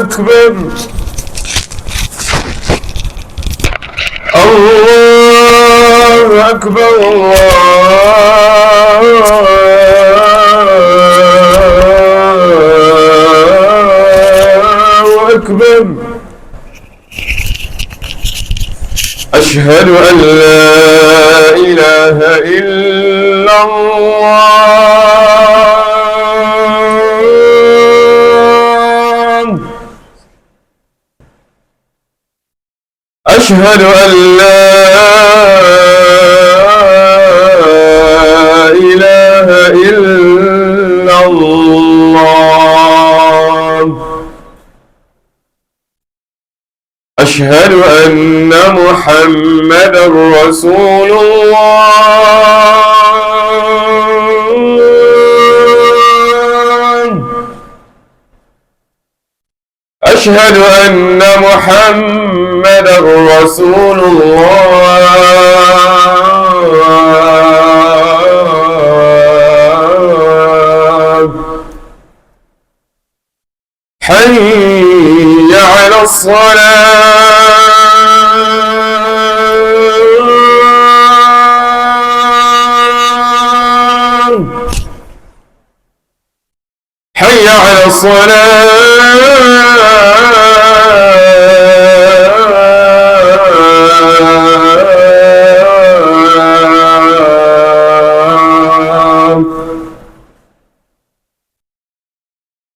أكبر. الله أكبر. الله أكبر. أشهد أن لا إله إلا الله. أشهد أن لا إله إلا الله. أشهد أن محمدًا رسول الله. أشهد أن محمدًا رسول الله. حي على الصلاة. حي على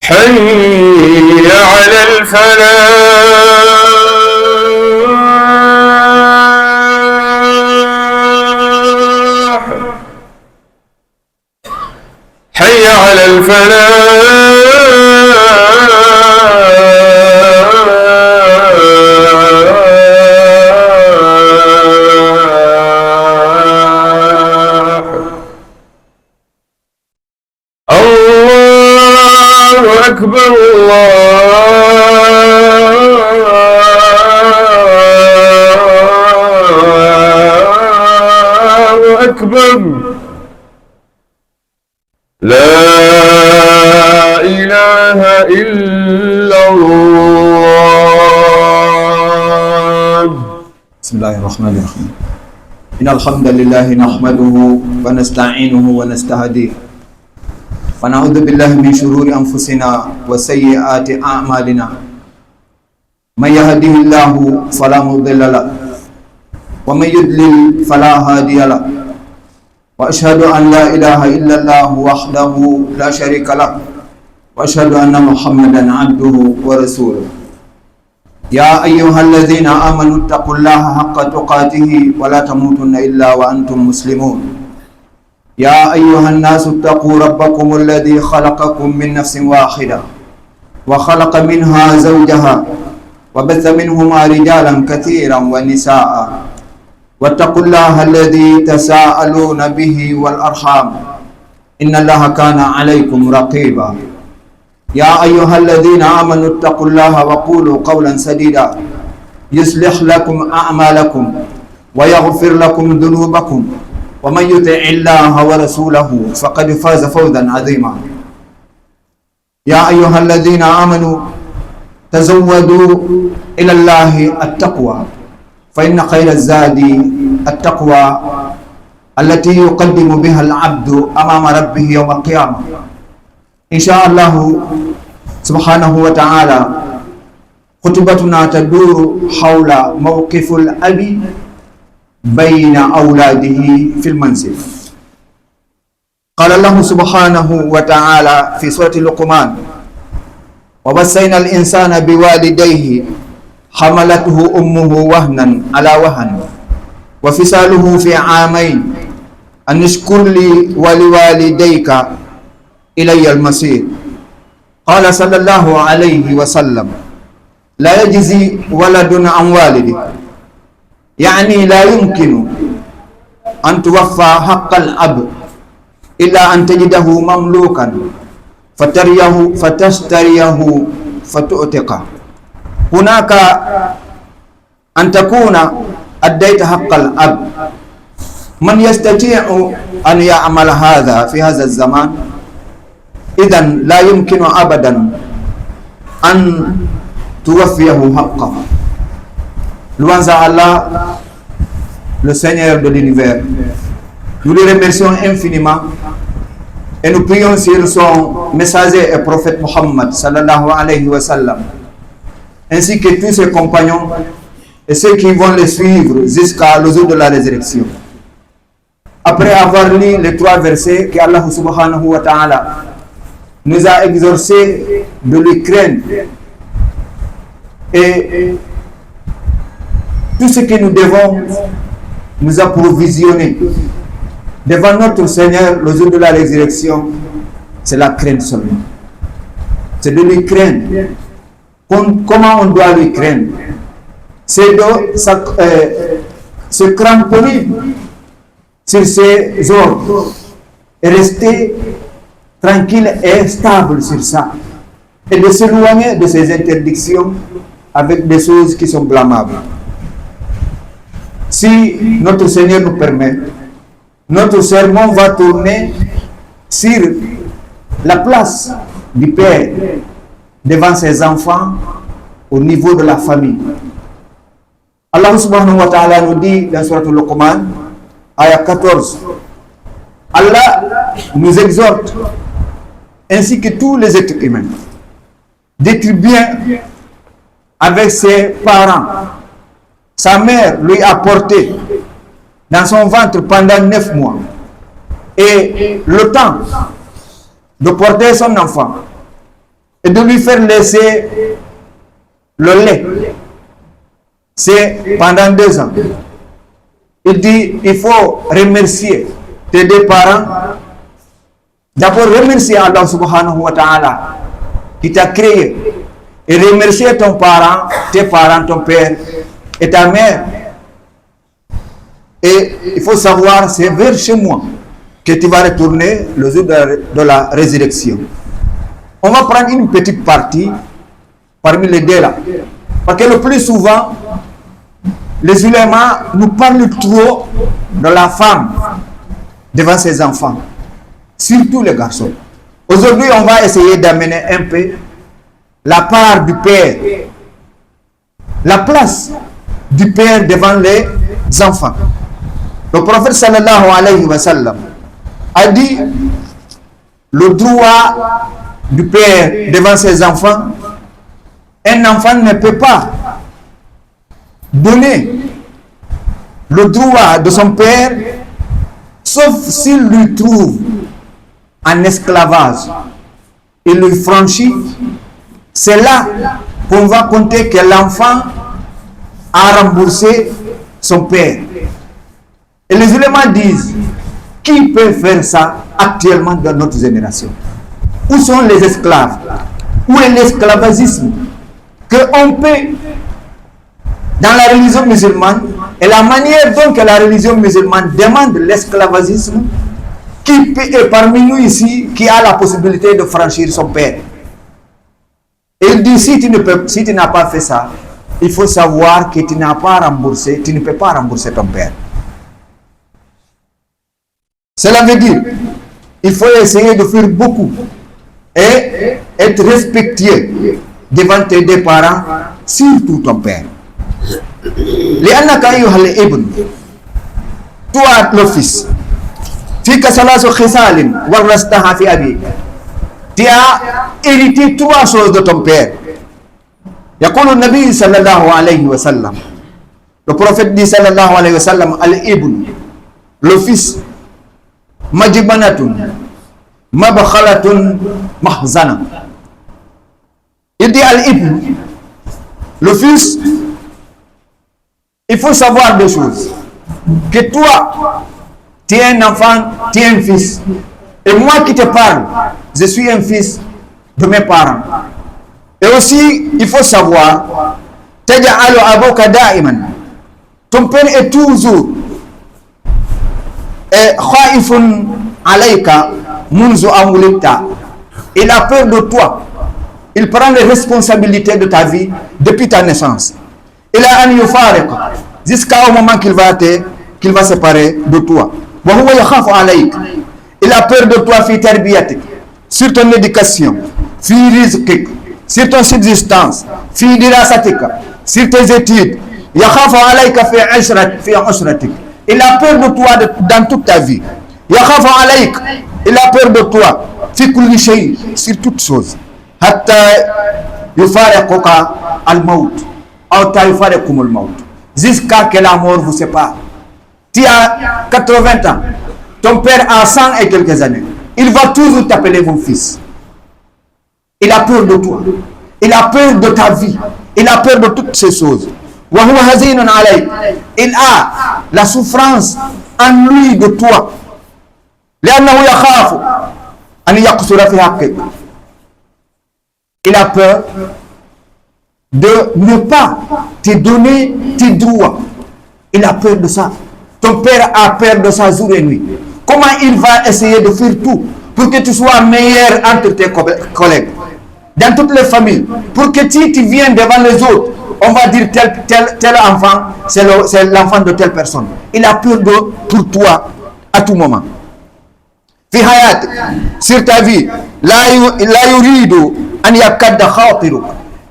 حي على الفلاح. حي على الفلاح. أكبر. الله أكبر. لا إله إلا الله. بسم الله الرحمن الرحيم. إن الحمد لله نحمده ونستعينه ونستهديه ونعوذ بالله من شرور أنفسنا وسيئات أعمالنا. من يهده الله فلا مضل له ومن يضلل فلا هادي له. وأشهد أن لا إله إلا الله وحده لا شريك له وأشهد أن محمدا عبده ورسوله. يا أيها الذين آمنوا اتقوا الله حق تقاته ولا تموتن إلا وأنتم مسلمون. يا أيها الناس اتقوا ربكم الذي خلقكم من نفس واحدة وخلق منها زوجها وبث منهما رجالا كثيرا ونساء. واتقوا الله الذي تساءلون به والأرحام إن الله كان عليكم رقيبا. يا أيها الذين آمنوا اتقوا الله وقولوا قولا سديدا يصلح لكم أعمالكم ويغفر لكم ذنوبكم ومن يطع الله ورسوله فقد فاز فوزا عظيما. يا أيها الذين آمنوا تزودوا إلى الله التقوى فإن خير الزاد التقوى التي يقدم بها العبد أمام ربه يوم القيامة. إن شاء الله سبحانه وتعالى خطبتنا تدور حول موقف الأب بين أولاده في المنزل. قال الله سبحانه وتعالى في سورة لقمان: ووصينا الإنسان بوالديه حملته أمه وهنا على وهن وفصاله في عامين أن اشكر لي ولوالديك إلي المصير. قال صلى الله عليه وسلم: لا يجزي ولد عن والده، يعني لا يمكن أن توفى حق الأب إلا أن تجده مملوكا فتشتريه فتؤتقه. هناك أن تكون أديت حق الأب. من يستطيع أن يعمل هذا في هذا الزمان إذن لا يمكن أبدا أن توفيه حقه. Louange à Allah, le Seigneur de l'univers. Nous le remercions infiniment et nous prions sur son messager et prophète Mohammed sallallahu alayhi wa sallam, ainsi que tous ses compagnons et ceux qui vont les suivre jusqu'à le jour de la résurrection. Après avoir lu les 3 versets que Allah subhanahu wa ta'ala nous a exhortés de lui craindre et tout ce que nous devons nous approvisionner devant notre Seigneur le jour de la résurrection, c'est la crainte seulement. C'est de lui craindre. Comment on doit lui craindre? C'est de se cramponner sur ses ordres et rester tranquille et stable sur ça, et de s'éloigner de ses interdictions avec des choses qui sont blâmables. Si notre Seigneur nous permet, notre sermon va tourner sur la place du Père devant ses enfants au niveau de la famille. Allah subhanahu wa ta'ala nous dit dans Surat Al-Luqman, ayat 14, Allah nous exhorte, ainsi que tous les êtres humains, d'être bien avec ses parents. Sa mère lui a porté dans son ventre pendant 9 mois. Et le temps de porter son enfant et de lui faire laisser le lait, c'est pendant 2 ans. Il dit, il faut remercier tes 2 parents. D'abord, remercier Allah subhanahu wa ta'ala qui t'a créé. Et remercier ton parent, tes parents, ton père et ta mère. Et il faut savoir, c'est vers chez moi que tu vas retourner le jour de la résurrection. On va prendre une petite partie parmi les 2 là. Parce que le plus souvent, les ulémas nous parlent trop de la femme devant ses enfants, surtout les garçons. Aujourd'hui, on va essayer d'amener un peu la part du père, la place du père devant les enfants. Le prophète sallallahu alayhi wa sallam a dit le droit du père devant ses enfants. Un enfant ne peut pas donner le droit de son père sauf s'il lui trouve en esclavage. Il lui franchit. C'est là qu'on va compter que l'enfant a remboursé son père. Et les éléments disent, qui peut faire ça actuellement dans notre génération? Où sont les esclaves? Où est l'esclavagisme? Qu'on peut, dans la religion musulmane, et la manière dont que la religion musulmane demande l'esclavagisme, qui est parmi nous ici, qui a la possibilité de franchir son père? Et il dit, si tu n'as pas fait ça, il faut savoir que tu n'as pas remboursé, tu ne peux pas rembourser ton père. Cela veut dire, il faut essayer de faire beaucoup et être respectueux devant tes 2 parents, surtout ton père. Toi, le fils, tu as hérité 3 choses de ton père. يقول النبي صلى الله عليه وسلم, le prophète dit sallallahu alayhi wa sallam, al-ibn, le fils, majibanatun, mabkhalatun, mahzana. Il dit al-ibn, le fils, il faut savoir 2 choses. Que toi, tu es un enfant, tu es un fils. Et moi qui te parle, je suis un fils de mes parents. Et aussi, il faut savoir, ton père est toujours il a peur de toi. Il prend les responsabilités de ta vie depuis ta naissance. Il a jusqu'au moment qu'il va séparer de toi. Il a peur de toi, fi tarbiyatik, sur ton éducation, fi rizqik, sur ton subsistance, fi dirasatika, sur tes études. Yakhafu alayka fi usratik. Il a peur de toi dans toute ta vie. Yakhafu alayka. Il a peur de toi fi kulli shay, sur toute chose. Hatta yufariquka al-maut. Hatta yufariqukum al-maut. Jusqu'à que la mort vous sépare. Tu as 80 ans. Ton père a 100 et quelques années. Il va toujours t'appeler mon fils. Il a peur de toi. Il a peur de ta vie. Il a peur de toutes ces choses. Il a la souffrance en lui de toi. Il a peur de ne pas te donner tes droits. Il a peur de ça. Ton père a peur de ça jour et nuit. Comment il va essayer de faire tout pour que tu sois meilleur entre tes collègues, dans toutes les familles, pour que tu viennes devant les autres, on va dire tel enfant, c'est l'enfant de telle personne. Il a peur pour toi à tout moment. Fi hayat, sur ta vie, la yuridu an yakadda khatiruk.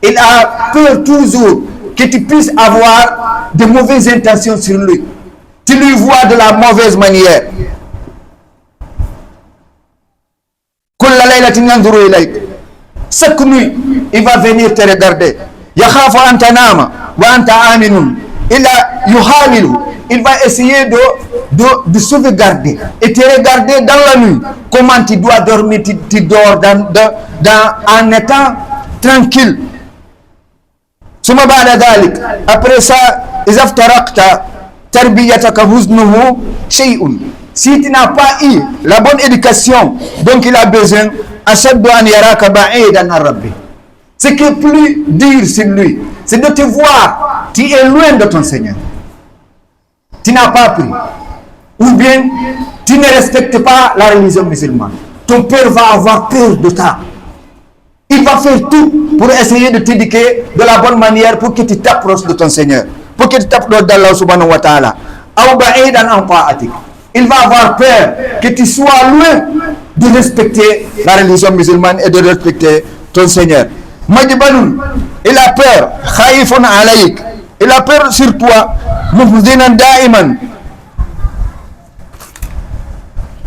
Il a peur toujours que tu puisses avoir de mauvaises intentions sur lui. Tu lui vois de la mauvaise manière. Chaque nuit, il va venir te regarder. Il va essayer de sauvegarder et te regarder dans la nuit. Comment tu dois dormir, tu dors en étant tranquille. Après ça, si tu n'as pas eu la bonne éducation, donc il a besoin, ce qui est plus dur sur lui, c'est de te voir, tu es loin de ton Seigneur. Tu n'as pas appris. Ou bien, tu ne respectes pas la religion musulmane. Ton père va avoir peur de ça. Il va faire tout pour essayer de t'éduquer de la bonne manière pour que tu t'approches de ton Seigneur. Pour que tu t'approches d'Allah subhanahu wa ta'ala. Il va avoir peur que tu sois loin de respecter la religion musulmane et de respecter ton Seigneur. Majbanun, il a peur. Khaifun alayk. Il a peur sur toi. Muhzinan da'iman.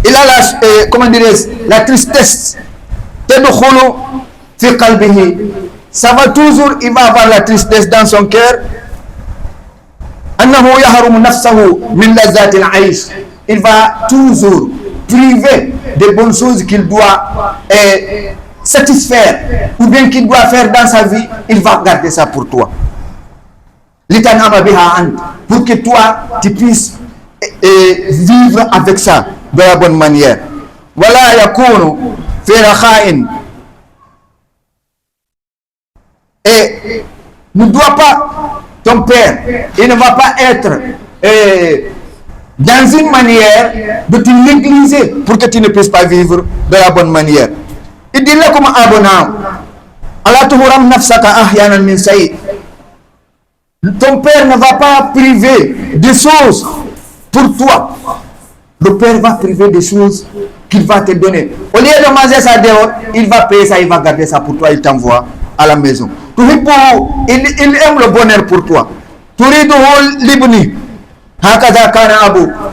Il a la tristesse. Tadkhulu fi qalbihi. Ça va toujours, il va avoir la tristesse dans son cœur. Annahu yahrum nafsahu min lazat al-aish. Il va toujours priver des bonnes choses qu'il doit satisfaire ou bien qu'il doit faire dans sa vie. Il va garder ça pour toi. Pour que toi, tu puisses vivre avec ça de la bonne manière. Voilà, yakunu fi rakha'in. Et ne doit pas, ton père, il ne va pas être dans une manière de te négliger pour que tu ne puisses pas vivre de la bonne manière. Il dit là comme abonnant, Allah tuhuram nafsaka ahyanan min sayyid. Ton père ne va pas priver des choses pour toi. Le père va priver des choses qu'il va te donner. Au lieu de manger ça dehors, il va payer ça, il va garder ça pour toi, il t'envoie à la maison. Il aime le bonheur pour toi.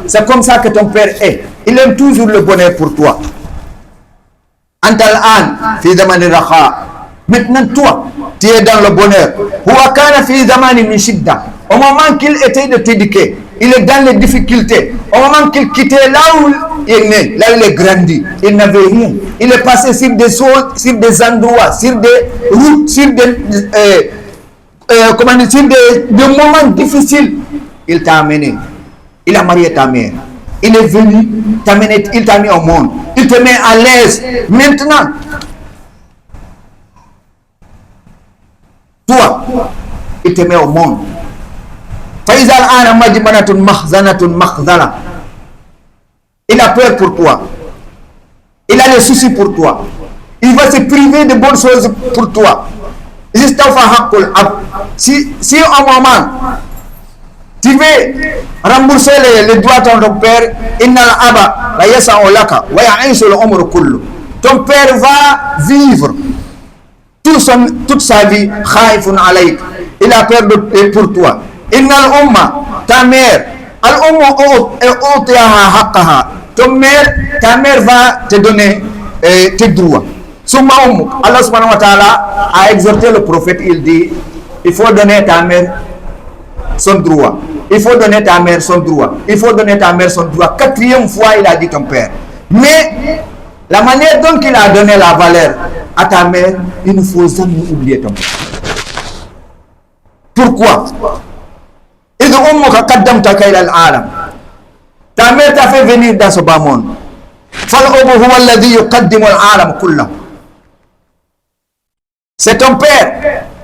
C'est comme ça que ton père est. Il aime toujours le bonheur pour toi. Maintenant, toi, tu es dans le bonheur. Au moment qu'il était de t'éduquer, il est dans les difficultés. Au moment qu'il quittait là où il est né, là où il est grandi, il n'avait rien. Il est passé sur des choses, sur des endroits, sur des routes, sur des moments difficiles. Il t'a amené. Il a marié ta mère. Il est venu t'amener, il t'a mis au monde. Il te met à l'aise. Maintenant, toi, il te met au monde. Il a peur pour toi. Il a des soucis pour toi. Il va se priver de bonnes choses pour toi. Si un moment, Tu veux rembourser les droits de ton père, ton père va vivre toute sa vie, il a peur pour toi. Ta mère, ta mère va te donner tes droits. Allah subhanahu wa ta'ala a exhorté le prophète, il dit, il faut donner ta mère son droit. Il faut donner ta mère son droit. Il faut donner ta mère son droit. 4e fois, il a dit ton père. Mais la manière dont il a donné la valeur à ta mère, il ne faut jamais oublier ton père. Pourquoi? Ta mère t'a fait venir dans ce bas monde. C'est ton père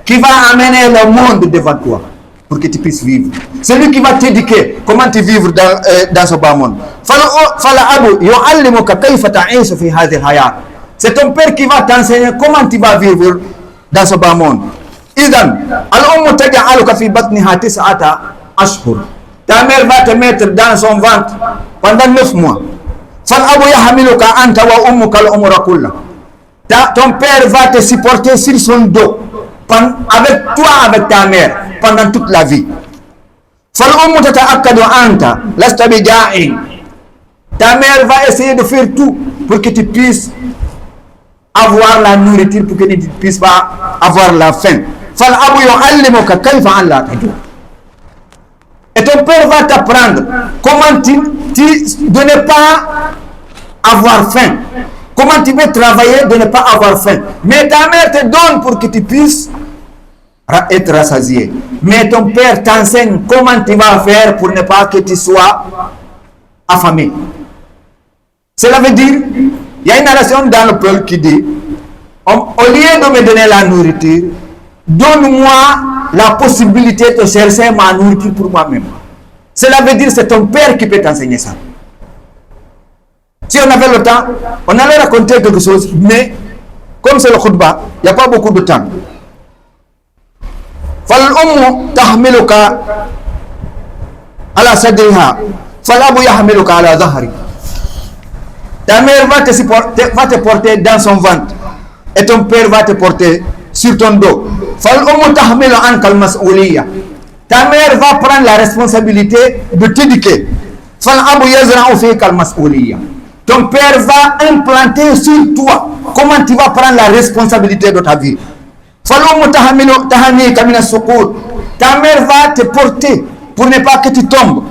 qui va amener le monde devant toi pour que tu puisses vivre. C'est lui qui va t'éduquer comment tu vivre dans ce bas monde. C'est ton père qui va t'enseigner comment tu vas vivre dans ce bas monde. Ta mère va te mettre dans son ventre pendant 9 mois. Ton père va te supporter sur son dos, avec toi, avec ta mère, pendant toute la vie. Ta mère va essayer de faire tout pour que tu puisses avoir la nourriture, pour que tu ne puisses pas avoir la faim. Et ton père va t'apprendre comment tu de ne pas avoir faim. Comment tu veux travailler de ne pas avoir faim. Mais ta mère te donne pour que tu puisses être rassasié. Mais ton père t'enseigne comment tu vas faire pour ne pas que tu sois affamé. Cela veut dire, il y a une narration dans le peuple qui dit, au lieu de me donner la nourriture, donne-moi la possibilité de chercher ma nourriture pour moi-même. Cela veut dire, c'est ton père qui peut t'enseigner ça. Si on avait le temps, on allait raconter quelque chose, mais comme c'est le khutbah, il n'y a pas beaucoup de temps. Ta mère va te porter dans son ventre et ton père va te porter sur ton dos. Ta mère va prendre la responsabilité de t'éduquer. Ton père va implanter sur toi comment tu vas prendre la responsabilité de ta vie. Ta mère va te porter pour ne pas que tu tombes.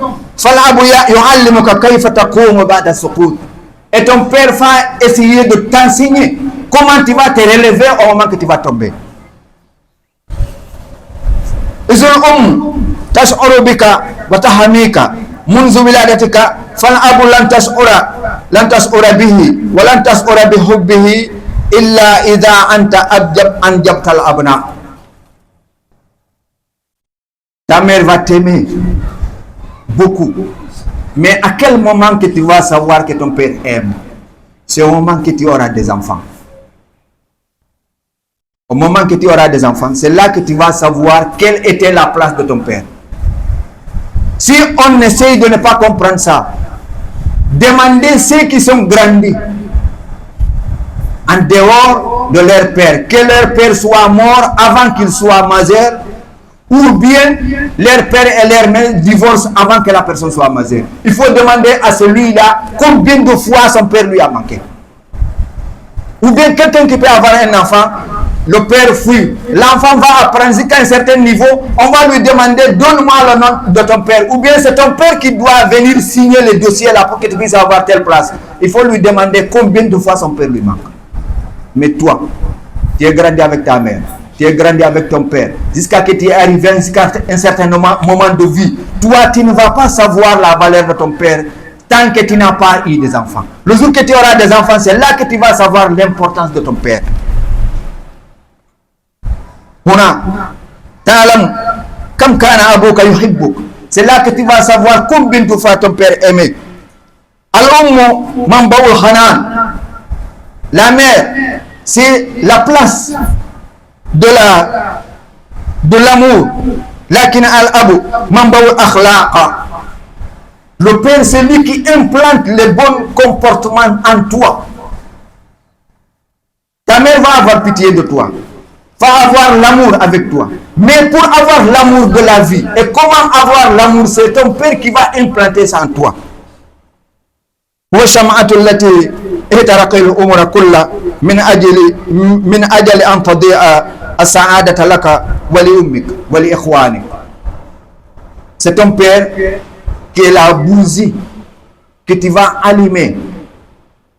Et ton père va essayer de t'enseigner comment tu vas te relever au moment que tu vas tomber. منذ ولادتك فالأب لن تشعر به ولن تشعر بحبه إلا إذا أنت أنجبت الأبناء. Ta mère va t'aimer beaucoup, mais à quel moment que tu vas savoir que ton père aime? C'est au moment que tu auras des enfants. Au moment que tu auras des enfants, c'est là que tu vas savoir quelle était la place de ton père. Si on essaye de ne pas comprendre ça, demandez ceux qui sont grandis en dehors de leur père, que leur père soit mort avant qu'il soit majeur, ou bien leur père et leur mère divorcent avant que la personne soit majeure. Il faut demander à celui-là combien de fois son père lui a manqué. Ou bien quelqu'un qui peut avoir un enfant, le père fuit, l'enfant va apprendre jusqu'à un certain niveau, on va lui demander donne-moi le nom de ton père, ou bien c'est ton père qui doit venir signer le dossier là pour que tu puisses avoir telle place. Il faut lui demander combien de fois son père lui manque. Mais toi, tu es grandi avec ta mère, tu es grandi avec ton père, jusqu'à ce que tu es arrivé jusqu'à un certain moment de vie. Toi, tu ne vas pas savoir la valeur de ton père tant que tu n'as pas eu des enfants. Le jour que tu auras des enfants, c'est là que tu vas savoir l'importance de ton père. C'est là que tu vas savoir combien de fois ton père aimait. La mère, c'est la place de l'amour, Lakin al-abu mambaou akhlaqa. Le père, c'est lui qui implante les bons comportements en toi. Ta mère va avoir pitié de toi, va avoir l'amour avec toi. Mais pour avoir l'amour de la vie, et comment avoir l'amour, c'est ton père qui va implanter ça en toi. وشمعة التي اهترق الأمور كلها من أجل أن تضيع السعادة لك ولأمك ولإخوانك. C'est ton père qui est la bougie que tu vas allumer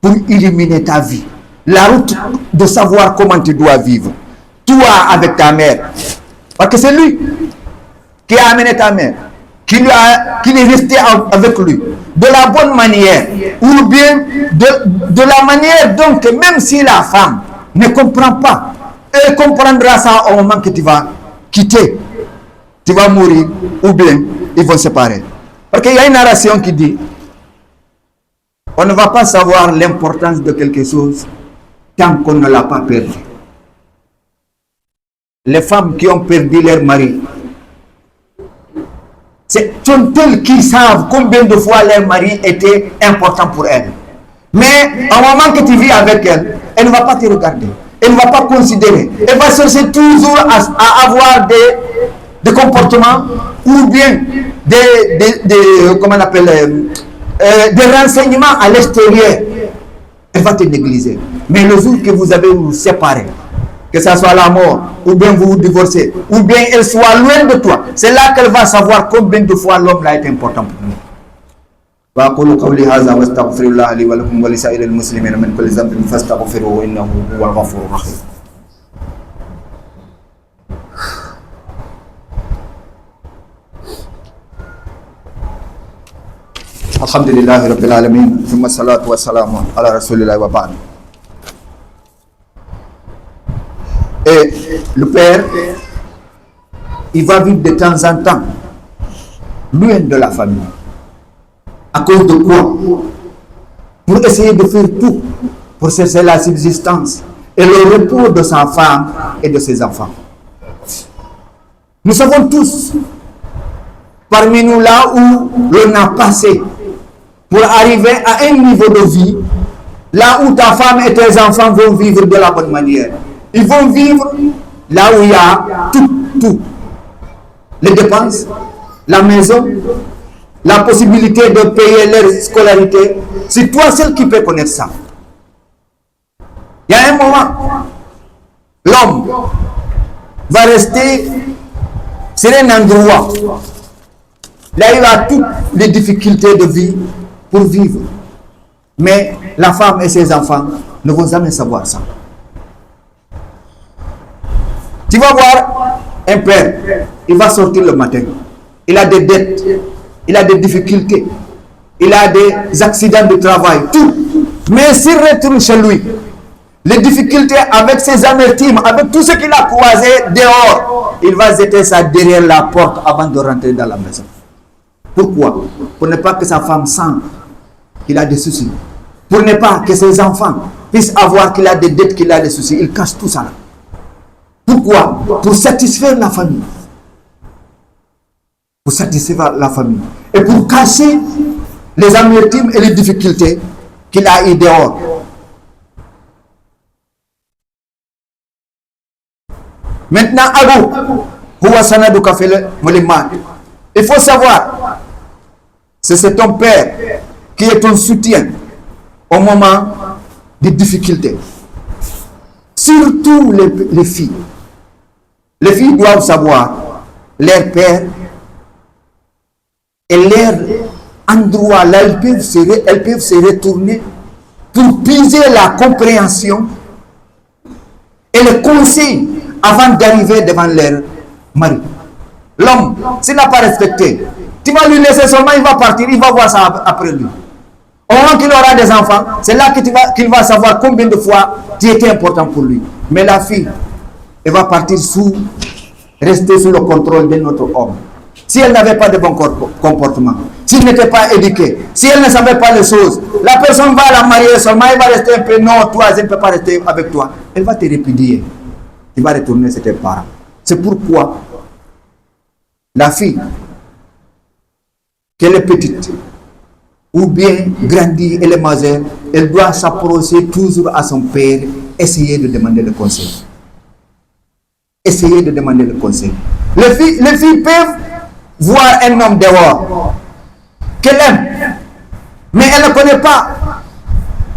pour illuminer ta vie. La route de savoir comment tu dois vivre. Toi avec ta mère. Parce que c'est lui qui a amené ta mère, qui est resté avec lui de la bonne manière, ou bien de la manière dont même si la femme ne comprend pas, elle comprendra ça au moment que tu vas quitter, tu vas mourir, ou bien ils vont se séparer. Parce qu'il y a une narration qui dit, on ne va pas savoir l'importance de quelque chose tant qu'on ne l'a pas perdu. Les femmes qui ont perdu leur mari, sont elles qui savent combien de fois leur mari était important pour elles. Mais au moment que tu vis avec elle, elle ne va pas te regarder, elle ne va pas considérer, elle va chercher toujours à avoir des comportements ou bien comment on appelle, des renseignements à l'extérieur. Elle va te négliger. Mais le jour que vous avez vous séparé, que ce soit la mort, ou bien vous vous divorcez, ou bien elle soit loin de toi, c'est là qu'elle va savoir combien de fois l'homme a été important pour nous. وأقول قولي هذا وأستغفر الله لي ولكم ولسائر المسلمين من كل ذنب فاستغفروه إنه هو الغفور الرحيم. الحمد لله رب العالمين ثم الصلاة والسلام على رسول الله وبعد. Et le père, il va vivre de temps en temps loin de la famille. À cause de quoi? Pour essayer de faire tout pour chercher la subsistance et le repos de sa femme et de ses enfants. Nous savons tous, parmi nous là où l'on a passé pour arriver à un niveau de vie, là où ta femme et tes enfants vont vivre de la bonne manière. Ils vont vivre là où il y a tout. Les dépenses, la maison, la possibilité de payer leur scolarité. C'est toi seul qui peux connaître ça. Il y a un moment, l'homme va rester sur un endroit. Là, il a toutes les difficultés de vie pour vivre. Mais la femme et ses enfants ne vont jamais savoir ça. Tu vas voir un père, il va sortir le matin. Il a des dettes, il a des difficultés, il a des accidents de travail, tout. Mais s'il retourne chez lui, les difficultés avec ses amertumes, avec tout ce qu'il a croisé dehors, il va jeter ça derrière la porte avant de rentrer dans la maison. Pourquoi? Pour ne pas que sa femme sente qu'il a des soucis. Pour ne pas que ses enfants puissent avoir qu'il a des dettes, qu'il a des soucis. Il cache tout ça là. Pourquoi? Pour satisfaire la famille. Pour satisfaire la famille. Et pour cacher les amertumes et les difficultés qu'il a eu dehors. Maintenant, il faut savoir, c'est ton père qui est ton soutien au moment des difficultés. Surtout les filles. Les filles doivent savoir leur père et leur endroit là elles peuvent se retourner pour puiser la compréhension et le conseil avant d'arriver devant leur mari. L'homme, s'il n'a pas respecté, tu vas lui laisser seulement, il va partir, il va voir ça après lui. Au moment qu'il aura des enfants, c'est là qu'il va savoir combien de fois tu étais important pour lui. Mais la fille, elle va partir rester sous le contrôle de notre homme. Si elle n'avait pas de bon comportement, s'il n'était pas éduqué, si elle ne savait pas les choses, la personne va la marier seulement, elle va rester un peu, non, toi, je ne peux pas rester avec toi. Elle va te répudier. Tu vas retourner chez tes parents. C'est pourquoi la fille, qu'elle est petite, ou bien grandie, elle est majeure, elle doit s'approcher toujours à son père, essayer de demander le conseil. Essayer de demander le conseil. Les filles peuvent voir un homme dehors, qu'elle aime, mais elle ne connaît pas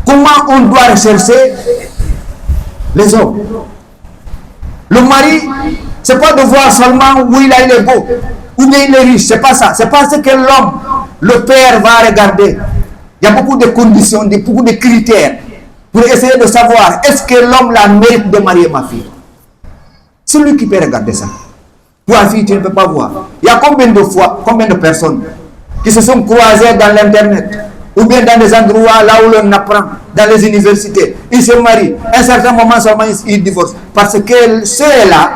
comment on doit rechercher les hommes. Le mari, c'est pas de voir seulement où il est beau, ou bien il est riche, c'est pas ça. C'est parce que l'homme, le père va regarder. Il y a beaucoup de conditions, beaucoup de critères pour essayer de savoir est-ce que l'homme la mérite de marier ma fille. C'est lui qui peut regarder ça. Toi, fille, tu ne peux pas voir. Il y a combien de personnes qui se sont croisées dans l'internet, ou bien dans des endroits là où l'on apprend, dans les universités. Ils se marient. À un certain moment seulement, ils divorcent. Parce que ceux-là,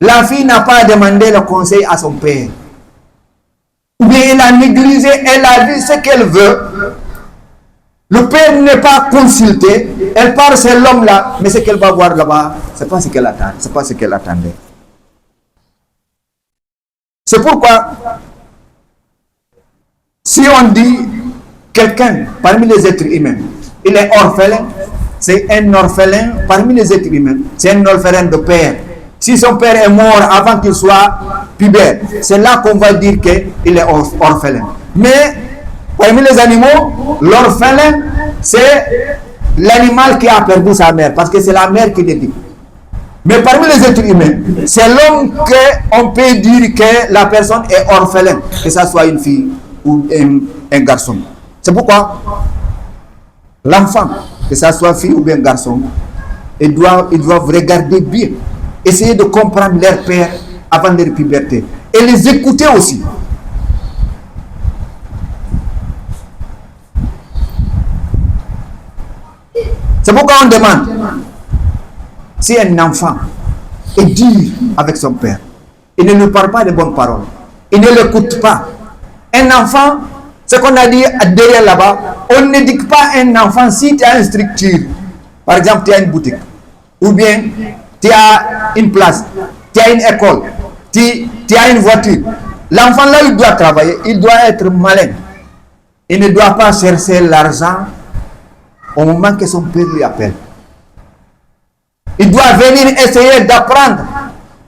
la fille n'a pas demandé le conseil à son père. Ou bien elle a négligé, elle a dit ce qu'elle veut. Le père n'est pas consulté. Elle part, c'est l'homme là. Mais ce qu'elle va voir là-bas, ce n'est pas ce qu'elle attend. C'est pas ce qu'elle attendait. C'est pourquoi, si on dit quelqu'un parmi les êtres humains, il est orphelin, c'est un orphelin parmi les êtres humains, c'est un orphelin de père. Si son père est mort avant qu'il soit pubère, c'est là qu'on va dire qu'il est orphelin. Mais parmi les animaux, l'orphelin, c'est l'animal qui a perdu sa mère, parce que c'est la mère qui l'éduque. Mais parmi les êtres humains, c'est l'homme qu'on peut dire que la personne est orphelin, que ce soit une fille ou un garçon. C'est pourquoi l'enfant, que ce soit fille ou bien garçon, ils doivent regarder bien, essayer de comprendre leur père avant leur puberté et les écouter aussi. C'est pourquoi on demande si un enfant est dur avec son père, il ne lui parle pas de bonnes paroles, il ne l'écoute pas. Un enfant, ce qu'on a dit derrière là-bas, on n'éduque pas un enfant si tu as une structure. Par exemple, tu as une boutique, ou bien tu as une place, tu as une école, tu as une voiture. L'enfant là, il doit travailler, il doit être malin. Il ne doit pas chercher l'argent au moment que son père lui appelle. Il doit venir essayer d'apprendre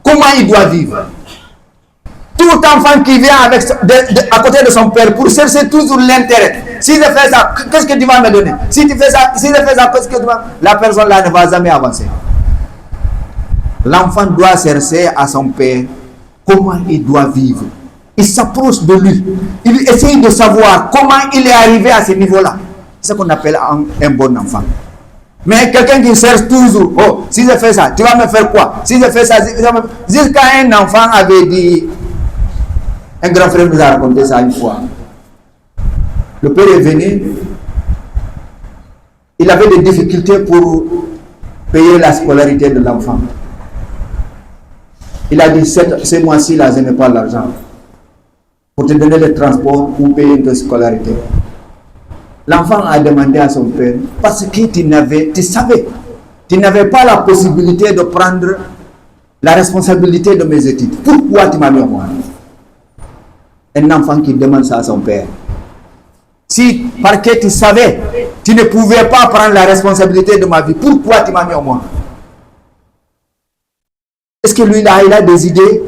comment il doit vivre. Tout enfant qui vient à côté de son père pour chercher toujours l'intérêt. Si je fais ça, qu'est-ce que tu vas me donner? Si tu fais ça, si je fais ça, qu'est-ce que tu vas... La personne là ne va jamais avancer. L'enfant doit chercher à son père comment il doit vivre. Il s'approche de lui. Il essaye de savoir comment il est arrivé à ce niveau-là. C'est ce qu'on appelle un bon enfant. Mais quelqu'un qui cherche toujours, oh, si je fais ça, tu vas me faire quoi? Si je fais ça, jusqu'à un enfant avait dit, un grand frère nous a raconté ça une fois. Le père est venu, il avait des difficultés pour payer la scolarité de l'enfant. Il a dit, ce mois-ci, là, je n'ai pas l'argent pour te donner le transport ou payer une scolarité. L'enfant a demandé à son père, parce que tu n'avais pas la possibilité de prendre la responsabilité de mes études. Pourquoi tu m'as mis au moi? Un enfant qui demande ça à son père. Si parce que tu savais, tu ne pouvais pas prendre la responsabilité de ma vie, pourquoi tu m'as mis au moi? Est-ce que lui là, il a des idées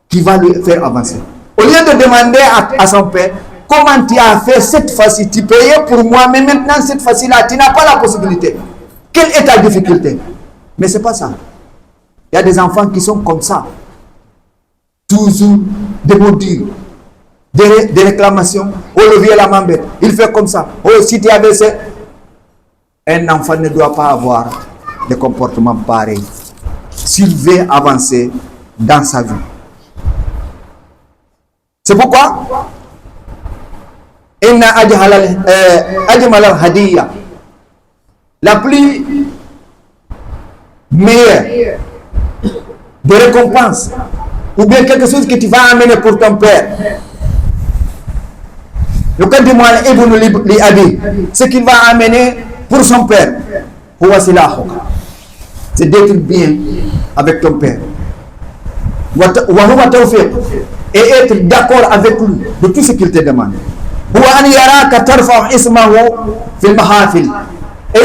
qui vont lui faire avancer? Au lieu de demander à son père, comment tu as fait cette fois-ci? Tu payais pour moi, mais maintenant cette fois-ci-là, tu n'as pas la possibilité. Quelle est ta difficulté? Mais ce n'est pas ça. Il y a des enfants qui sont comme ça. Toujours des mots durs, des réclamations. Oh, le vieux la m'embête. Il fait comme ça. Oh, si tu avais ça. Un enfant ne doit pas avoir des comportements pareils s'il veut avancer dans sa vie. C'est pourquoi la plus meilleure de récompense, ou bien quelque chose que tu vas amener pour ton père, le cas de moi, ce qu'il va amener pour son père, c'est d'être bien avec ton père. et être d'accord avec lui de tout ce qu'il te demande. Et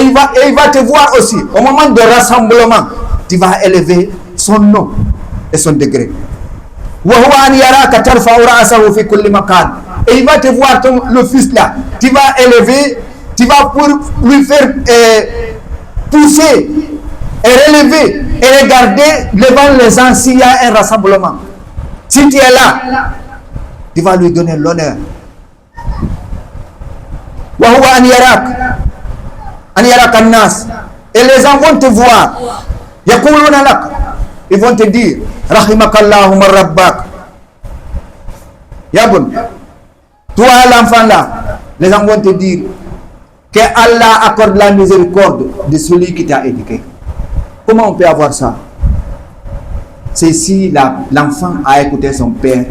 il va te voir aussi au moment de rassemblement. Tu vas élever son nom et son degré. Et il va te voir le fils là. Tu vas élever, tu vas pour lui faire pousser et relever et regarder devant les gens s'il y a un rassemblement. Si tu es là, tu vas lui donner l'honneur. Et les gens vont te voir. Ils vont te dire Rahimakallahumma rabbak. Yabun, toi l'enfant là, les gens vont te dire que Allah accorde la miséricorde de celui qui t'a éduqué. Comment on peut avoir ça? C'est si l'enfant a écouté son père,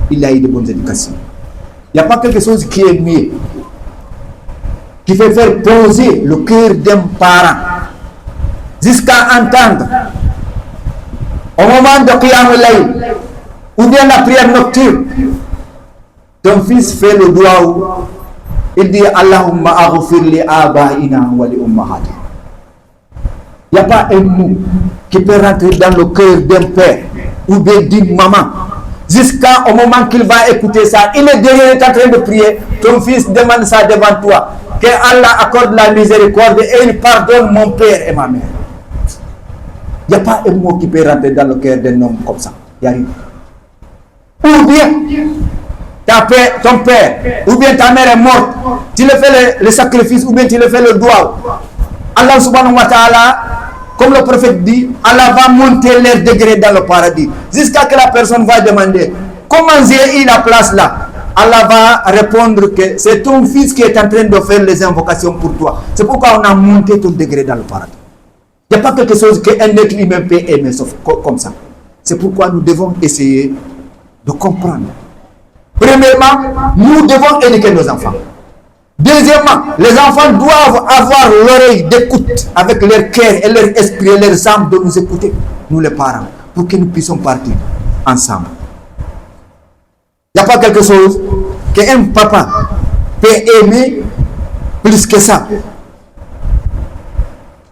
il a eu de bonnes éducations. Il n'y a pas quelque chose qui est mieux, qui fait faire poser le cœur d'un parent jusqu'à entendre au moment de Qiyam al-Layl ou bien la prière nocturne, ton fils fait le doigt, il dit Allahumma aghfir li abaina wa li ummahatina. Il n'y a pas un mot qui peut rentrer dans le cœur d'un père ou bien d'une maman jusqu'au moment qu'il va écouter ça. Il est derrière, il est en train de prier. Ton fils demande ça devant toi. Que Allah accorde la miséricorde et il pardonne mon père et ma mère. Il n'y a pas un mot qui peut rentrer dans le cœur d'un homme comme ça. Il n'y a rien. Ou bien ton père ou bien ta mère est morte. Tu le fais le sacrifice ou bien tu le fais le doigt. Allah subhanahu wa ta'ala, comme le prophète dit, Allah va monter leur degré dans le paradis. Jusqu'à que la personne va demander comment j'ai eu la place là. Allah va répondre que c'est ton fils qui est en train de faire les invocations pour toi. C'est pourquoi on a monté ton degré dans le paradis. Il n'y a pas quelque chose qu'un être humain peut aimer sauf comme ça. C'est pourquoi nous devons essayer de comprendre. Premièrement, nous devons éduquer nos enfants. Deuxièmement, les enfants doivent avoir l'oreille d'écoute avec leur cœur et leur esprit et leur âme de nous écouter, nous les parents, pour que nous puissions partir ensemble. Il n'y a pas quelque chose qu'un papa peut aimer plus que ça.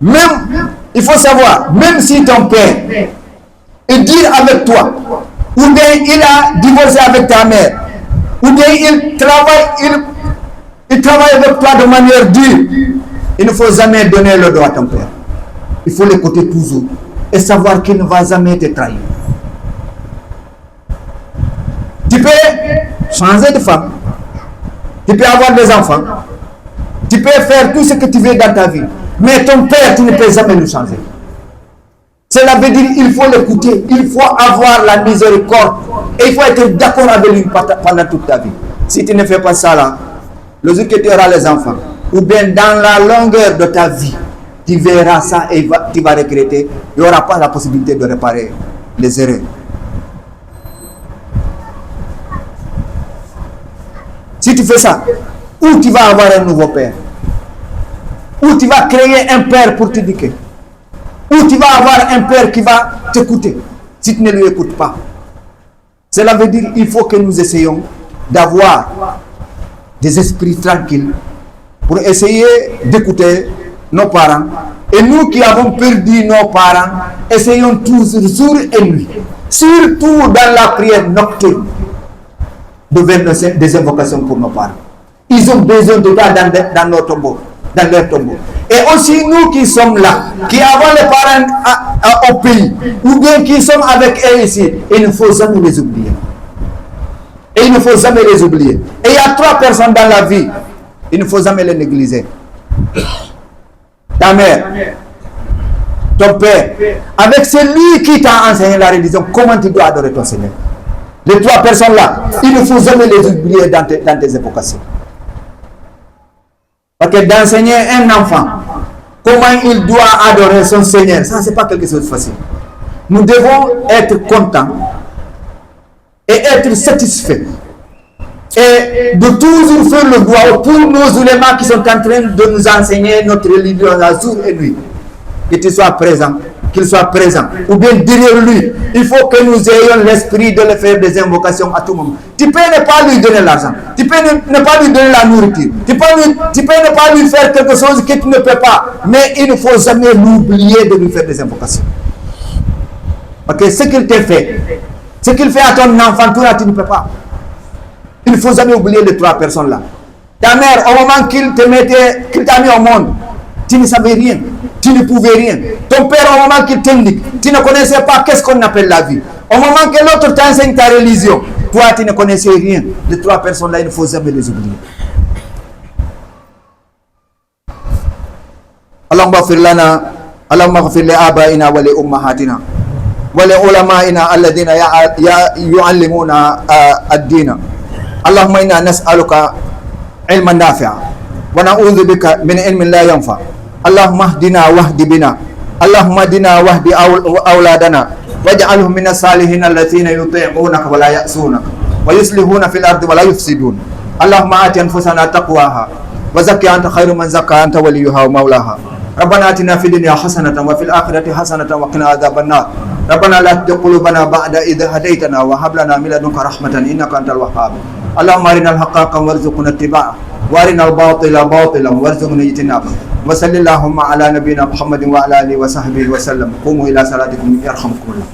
Même, il faut savoir, même si ton père est dur avec toi, ou bien il a divorcé avec ta mère, ou bien il travaille avec toi de manière dure, il ne faut jamais donner le droit à ton père. Il faut l'écouter toujours et savoir qu'il ne va jamais te trahir. Tu peux changer de femme, tu peux avoir des enfants, tu peux faire tout ce que tu veux dans ta vie, mais ton père, tu ne peux jamais le changer. Cela veut dire qu'il faut l'écouter, il faut avoir la miséricorde et il faut être d'accord avec lui pendant toute ta vie. Si tu ne fais pas ça là, le jour que tu auras les enfants, ou bien dans la longueur de ta vie, tu verras ça et tu vas regretter. Il n'y aura pas la possibilité de réparer les erreurs. Si tu fais ça, ou tu vas avoir un nouveau père, ou tu vas créer un père pour t'éduquer, ou tu vas avoir un père qui va t'écouter si tu ne lui écoutes pas. Cela veut dire qu'il faut que nous essayions d'avoir des esprits tranquilles pour essayer d'écouter nos parents. Et nous qui avons perdu nos parents, essayons toujours jour et nuit, surtout dans la prière nocturne, de faire des invocations pour nos parents. Ils ont besoin de toi dans nos tombeaux, dans leur tombeau. Et aussi nous qui sommes là, qui avons les parents au pays, ou bien qui sommes avec eux ici, il ne faut jamais les oublier. Et il ne faut jamais les oublier. Et il y a 3 personnes dans la vie, il ne faut jamais les négliger. Ta mère, ton père, avec celui qui t'a enseigné la religion, comment tu dois adorer ton Seigneur. Les 3 personnes là, il ne faut jamais les oublier dans tes évocations. Parce que d'enseigner un enfant comment il doit adorer son Seigneur, ça c'est pas quelque chose de facile. Nous devons être contents et être satisfaits et de toujours faire le droit pour nos ulémas qui sont en train de nous enseigner notre religion la jour et nuit. qu'il soit présent, ou bien derrière lui. Il faut que nous ayons l'esprit de le faire des invocations à tout moment. Tu peux ne pas lui donner l'argent, tu peux ne pas lui donner la nourriture, tu peux ne pas lui faire quelque chose que tu ne peux pas, mais il ne faut jamais l'oublier de lui faire des invocations. Ok, ce qu'il te fait, ce qu'il fait à ton enfant, toi tu ne peux pas. Il ne faut jamais oublier les trois personnes là. Ta mère, au moment qu'il t'a mis au monde, tu ne savais rien, tu ne pouvais rien. Ton père, au moment qu'il t'indique, tu ne connaissais pas qu'est-ce qu'on appelle la vie. Au moment que l'autre t'enseigne ta religion, toi tu ne connaissais rien. Les trois personnes là, il ne faut jamais les oublier. Allahumma ighfir lana, Allahumma ighfir li abaina wa li ummahatina wa li ulama'ina alladhina yu'allimuna ad-dina. Allahumma inna nas'aluka ilman nafi'a wa na'udhu bika min ilmin la yanfa. Allahumma hdina wahdi bina, Allahumma hdina wahdi awladana waj'alhum min as-salihin alladhina yuti'unaka wa la ya'sunaka wa yuslihuna fil ardi wa la yufsidun. Allahumma ati anfusana taqwaha wa zakkiha anta khairu man zakkaha anta waliyuha wa mawlaha. ربنا آتنا في الدنيا حسنة وفي الآخرة حسنة وقنا عذاب النار. ربنا لا تزغ قلوبنا بعد إذ هديتنا وهب لنا من لدنك رحمة إنك أنت الوهاب. اللهم أرنا الحق حقا وارزقنا اتباعه وأرنا الباطل باطلا وارزقنا اجتنابه. وصل اللهم على نبينا محمد وعلى آله وصحبه وسلم. قوموا إلى صلاتكم يرحمكم الله.